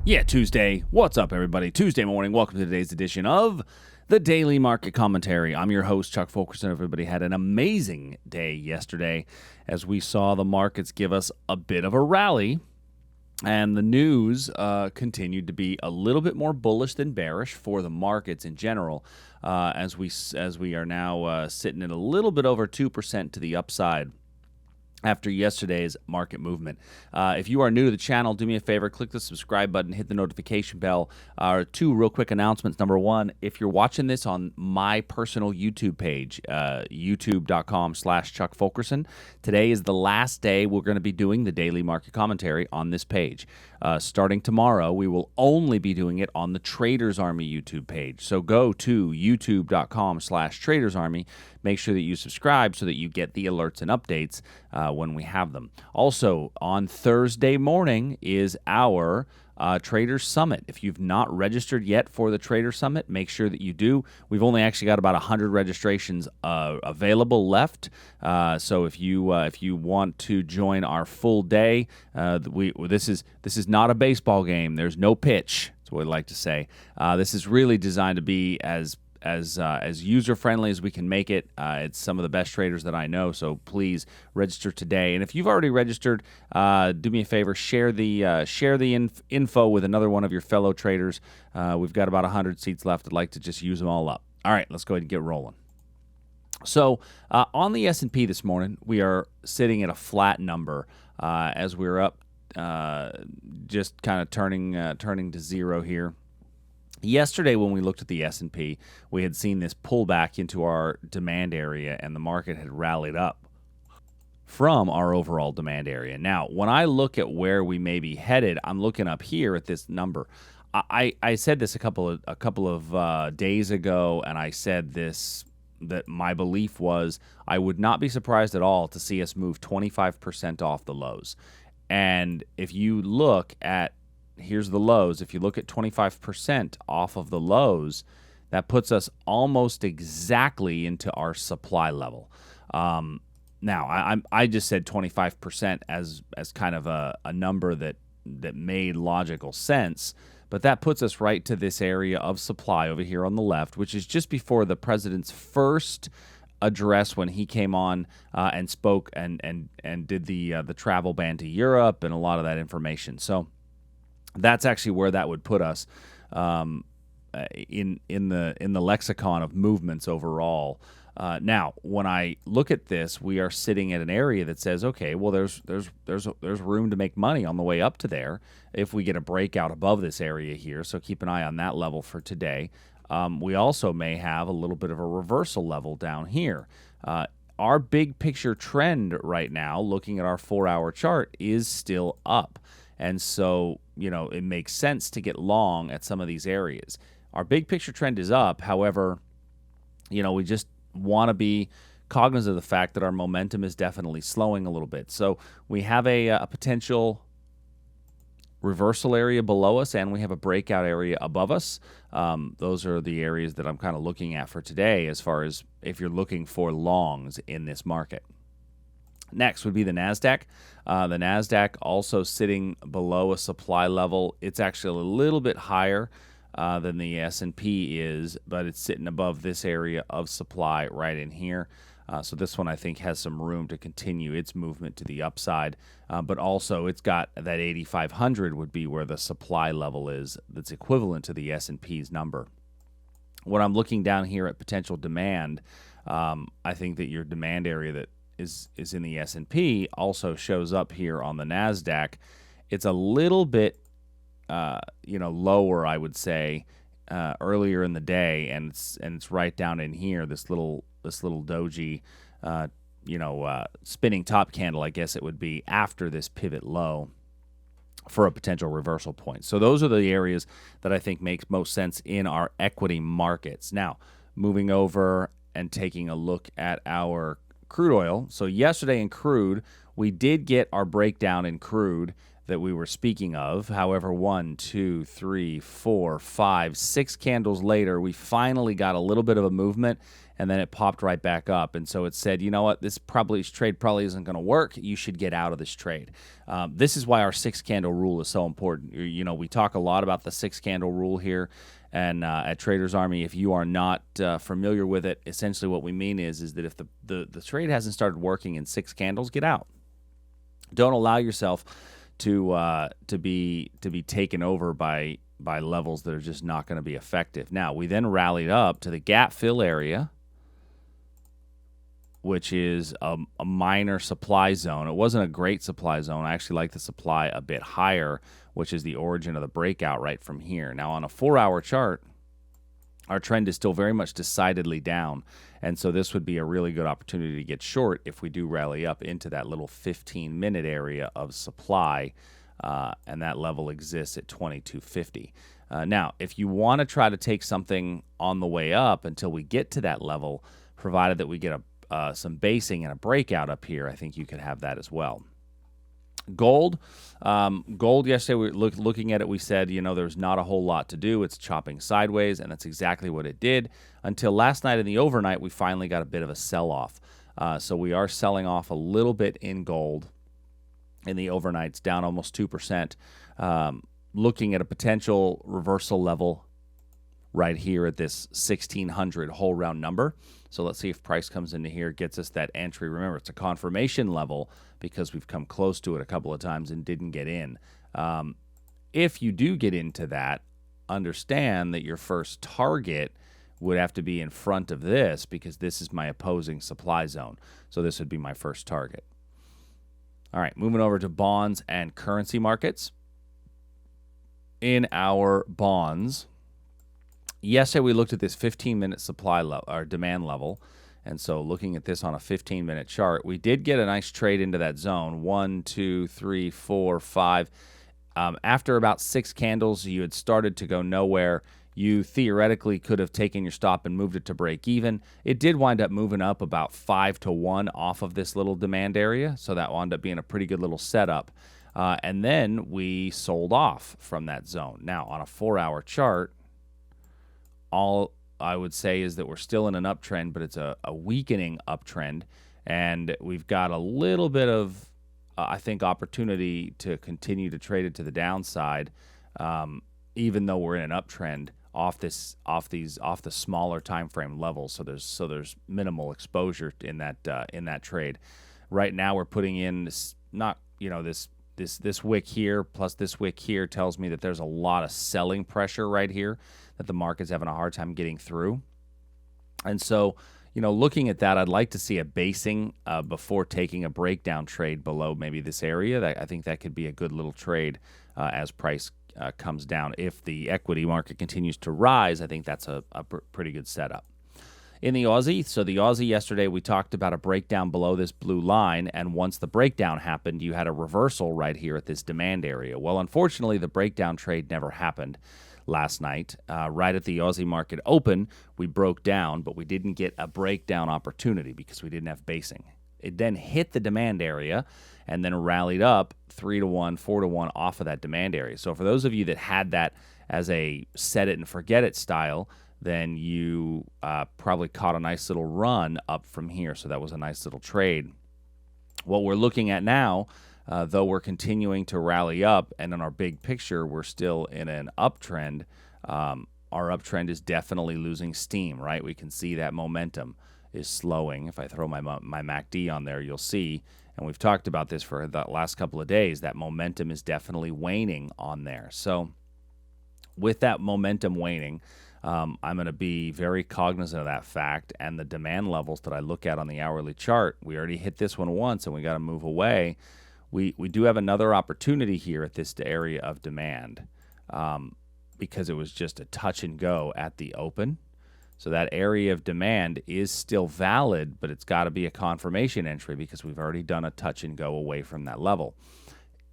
Yeah, Tuesday. What's up, everybody? Tuesday morning. Welcome to today's edition of the Daily Market Commentary. I'm your host, Chuck Fulkerson. Everybody had an amazing day yesterday as we saw the markets give us a bit of a rally, and the news continued to be a little bit more bullish than bearish for the markets in general, as we are now sitting at a little bit over 2% to the upside after yesterday's market movement. If you are new to the channel, do me a favor, click the subscribe button, hit the notification bell. Two real quick announcements. Number one, if you're watching this on my personal YouTube page, youtube.com/Chuck Fulkerson, today is the last day we're going to be doing the daily market commentary on this page. Starting tomorrow, we will only be doing it on the Traders Army YouTube page. So go to youtube.com/Traders Army. Make sure that you subscribe so that you get the alerts and updates when we have them. Also, on Thursday morning is our Traders Summit. If you've not registered yet for the Traders Summit, make sure that you do. We've only actually got about 100 registrations available left. So if you want to join our full day, this is not a baseball game. There's no pitch. That's what we like to say. This is really designed to be as user-friendly as we can make it. It's some of the best traders that I know, so please register today. And if you've already registered, do me a favor, share the info with another one of your fellow traders. We've got about 100 seats left. I'd like to just use them all up. All right, let's go ahead and get rolling. So on the S&P this morning, we are sitting at a flat number as we're up, just kind of turning to zero here. Yesterday, when we looked at the S&P, we had seen this pullback into our demand area, and the market had rallied up from our overall demand area. Now, when I look at where we may be headed, I'm looking up here at this number. I said this a couple of days ago, and I said this, that my belief was I would not be surprised at all to see us move 25% off the lows. And if you look at here's the lows. If you look at 25% off of the lows, that puts us almost exactly into our supply level. Now, I just said 25% as kind of a number that made logical sense, but that puts us right to this area of supply over here on the left, which is just before the president's first address when he came on and spoke and did the travel ban to Europe and a lot of that information. So that's actually where that would put us in the lexicon of movements overall. Now, when I look at this, we are sitting at an area that says, okay, well, there's room to make money on the way up to there if we get a breakout above this area here. So keep an eye on that level for today. We also may have a little bit of a reversal level down here. Our big picture trend right now, looking at our 4-hour chart, is still up. And so, it makes sense to get long at some of these areas. Our big picture trend is up. However, we just want to be cognizant of the fact that our momentum is definitely slowing a little bit. So we have a potential reversal area below us, and we have a breakout area above us. Those are the areas that I'm kind of looking at for today as far as if you're looking for longs in this market. Next would be the Nasdaq. The Nasdaq also sitting below a supply level. It's actually a little bit higher than the S&P is, but it's sitting above this area of supply right in here. So this one I think has some room to continue its movement to the upside, but also it's got that 8,500 would be where the supply level is that's equivalent to the S&P's number. When I'm looking down here at potential demand, I think that your demand area that is in the S&P also shows up here on the Nasdaq. It's a little bit lower, I would say, earlier in the day, and it's right down in here, this little doji spinning top candle, I guess it would be, after this pivot low for a potential reversal point. So those are the areas that I think makes most sense in our equity markets. Now, moving over and taking a look at our crude oil. So yesterday in crude, we did get our breakdown in crude that we were speaking of. However, 1, 2, 3, 4, 5, 6 candles later, we finally got a little bit of a movement, and then it popped right back up. And so it said, you know what, this trade probably isn't going to work. You should get out of this trade. This is why our 6-candle rule is so important. You know, we talk a lot about the 6-candle rule here. And at Traders Army, if you are not familiar with it, essentially what we mean is that if the trade hasn't started working in 6 candles, get out. Don't allow yourself to be taken over by levels that are just not going to be effective. Now, we then rallied up to the gap fill area, which is a minor supply zone. It wasn't a great supply zone. I actually like the supply a bit higher, which is the origin of the breakout right from here. Now, on a 4-hour chart, our trend is still very much decidedly down, and so this would be a really good opportunity to get short if we do rally up into that little 15-minute area of supply, and that level exists at 2250. Now, if you want to try to take something on the way up until we get to that level, provided that we get some basing and a breakout up here, I think you could have that as well. Gold yesterday, we were looking at it, we said, you know, there's not a whole lot to do. It's chopping sideways, and that's exactly what it did until last night in the overnight, we finally got a bit of a sell-off. So we are selling off a little bit in gold in the overnights, down almost 2%, looking at a potential reversal level right here at this 1600 whole round number. So let's see if price comes into here, gets us that entry. Remember, it's a confirmation level because we've come close to it a couple of times and didn't get in. If you do get into that, understand that your first target would have to be in front of this because this is my opposing supply zone. So this would be my first target. All right, moving over to bonds and currency markets. In our bonds, yesterday we looked at this 15-minute supply level or demand level, and so looking at this on a 15-minute chart, we did get a nice trade into that zone. 1, 2, 3, 4, 5. After about 6 candles, you had started to go nowhere. You theoretically could have taken your stop and moved it to break even. It did wind up moving up about 5 to 1 off of this little demand area, so that wound up being a pretty good little setup. And then we sold off from that zone. Now, on a 4-hour chart, all I would say is that we're still in an uptrend, but it's a weakening uptrend, and we've got a little bit of, I think, opportunity to continue to trade it to the downside, even though we're in an uptrend off the smaller time frame levels. So there's minimal exposure in that trade. Right now, we're putting in this wick here plus this wick here tells me that there's a lot of selling pressure right here that the market's having a hard time getting through. And so, looking at that, I'd like to see a basing before taking a breakdown trade below maybe this area. I think that could be a good little trade as price comes down. If the equity market continues to rise, I think that's a pretty good setup. In the Aussie, yesterday we talked about a breakdown below this blue line, and once the breakdown happened, you had a reversal right here at this demand area. Well, unfortunately, the breakdown trade never happened last night. Right at the Aussie market open, we broke down, but we didn't get a breakdown opportunity because we didn't have basing. It then hit the demand area and then rallied up 3 to 1, 4 to 1 off of that demand area. So for those of you that had that as a set it and forget it style, then you probably caught a nice little run up from here. So that was a nice little trade. What we're looking at now, though we're continuing to rally up, and in our big picture, we're still in an uptrend. Our uptrend is definitely losing steam, right? We can see that momentum is slowing. If I throw my MACD on there, you'll see, and we've talked about this for the last couple of days, that momentum is definitely waning on there. So with that momentum waning, I'm going to be very cognizant of that fact, and the demand levels that I look at on the hourly chart, we already hit this one once, and we got to move away. We do have another opportunity here at this area of demand because it was just a touch and go at the open. So that area of demand is still valid, but it's got to be a confirmation entry because we've already done a touch and go away from that level.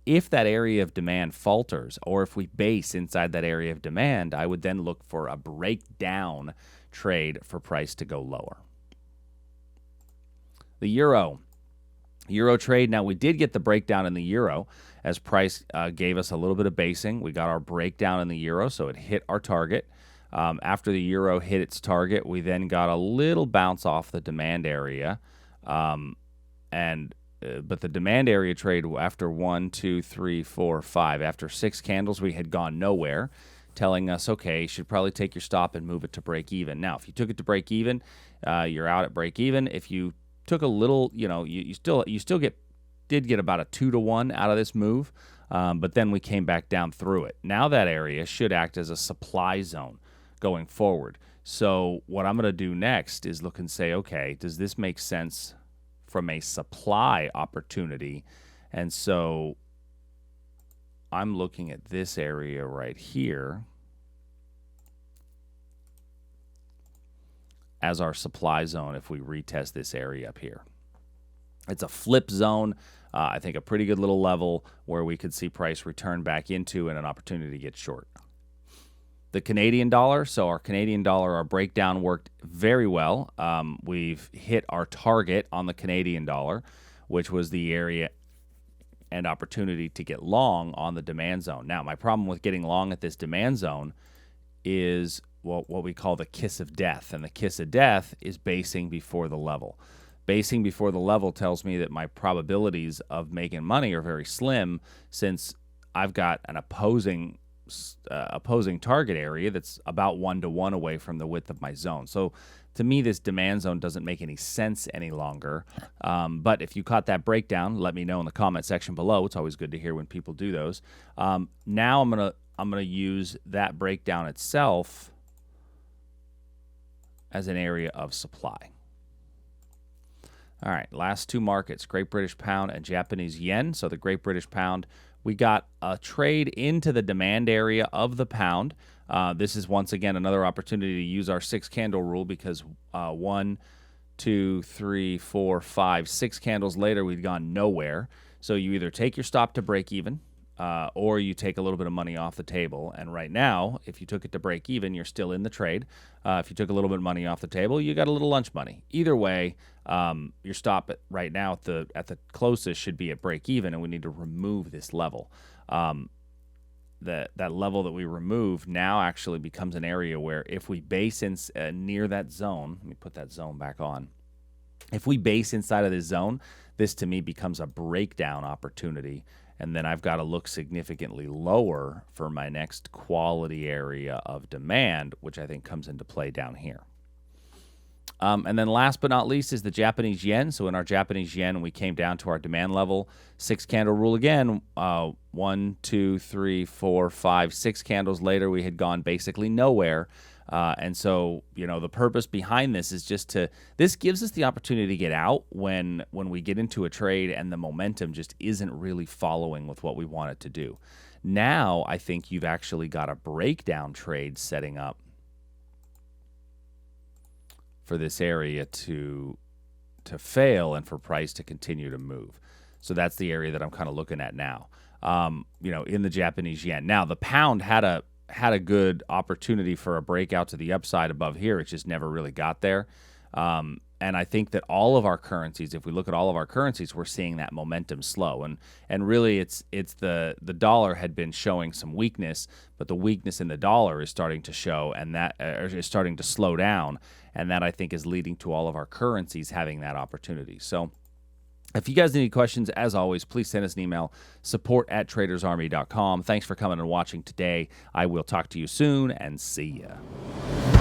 If that area of demand falters, or if we base inside that area of demand, I would then look for a breakdown trade for price to go lower. The euro trade. Now, we did get the breakdown in the euro as price gave us a little bit of basing. We got our breakdown in the euro, so it hit our target. After the euro hit its target, we then got a little bounce off the demand area. But the demand area trade after 1, 2, 3, 4, 5, after 6 candles, we had gone nowhere, telling us, okay, you should probably take your stop and move it to break even. Now, if you took it to break even, you're out at break even. If you took a little, you still did get about a 2-to-1 out of this move, but then we came back down through it. Now that area should act as a supply zone going forward. So what I'm going to do next is look and say, okay, does this make sense from a supply opportunity? And so I'm looking at this area right here as our supply zone if we retest this area up here. It's a flip zone. I think a pretty good little level where we could see price return back into and an opportunity to get short. The Canadian dollar, so our Canadian dollar, our breakdown worked very well. We've hit our target on the Canadian dollar, which was the area and opportunity to get long on the demand zone. Now, my problem with getting long at this demand zone is what we call the kiss of death. And the kiss of death is basing before the level. Basing before the level tells me that my probabilities of making money are very slim, since I've got an opposing target area that's about 1-to-1 away from the width of my zone. So to me, this demand zone doesn't make any sense any longer. But if you caught that breakdown, let me know in the comment section below. It's always good to hear when people do those. Now I'm gonna use that breakdown itself as an area of supply. All right, last 2 markets, Great British Pound and Japanese Yen. So the Great British Pound, we got a trade into the demand area of the pound. This is once again another opportunity to use our 6-candle rule, because 1, 2, 3, 4, 5, 6 candles later, we'd gone nowhere. So you either take your stop to break even, or you take a little bit of money off the table. And right now, if you took it to break even, you're still in the trade. If you took a little bit of money off the table, you got a little lunch money. Either way, your stop right now at the closest should be at break even, and we need to remove this level. That level that we remove now actually becomes an area where if we base in near that zone, let me put that zone back on. If we base inside of this zone, this to me becomes a breakdown opportunity. And then I've got to look significantly lower for my next quality area of demand, which I think comes into play down here. And then last but not least is the Japanese yen. So in our Japanese yen, we came down to our demand level, 6-candle rule again. 1, 2, 3, 4, 5, 6 candles later, we had gone basically nowhere. And so, the purpose behind this is this gives us the opportunity to get out when we get into a trade and the momentum just isn't really following with what we want it to do. Now, I think you've actually got a breakdown trade setting up for this area to fail and for price to continue to move. So that's the area that I'm kind of looking at now, in the Japanese yen. Now, the pound had a good opportunity for a breakout to the upside above here. It just never really got there. And I think that all of our currencies, if we look at all of our currencies, we're seeing that momentum slow. And really, it's the dollar had been showing some weakness, but the weakness in the dollar is starting to show, and that is starting to slow down. And that, I think, is leading to all of our currencies having that opportunity. So if you guys need any questions, as always, please send us an email, support@tradersarmy.com. Thanks for coming and watching today. I will talk to you soon, and see ya.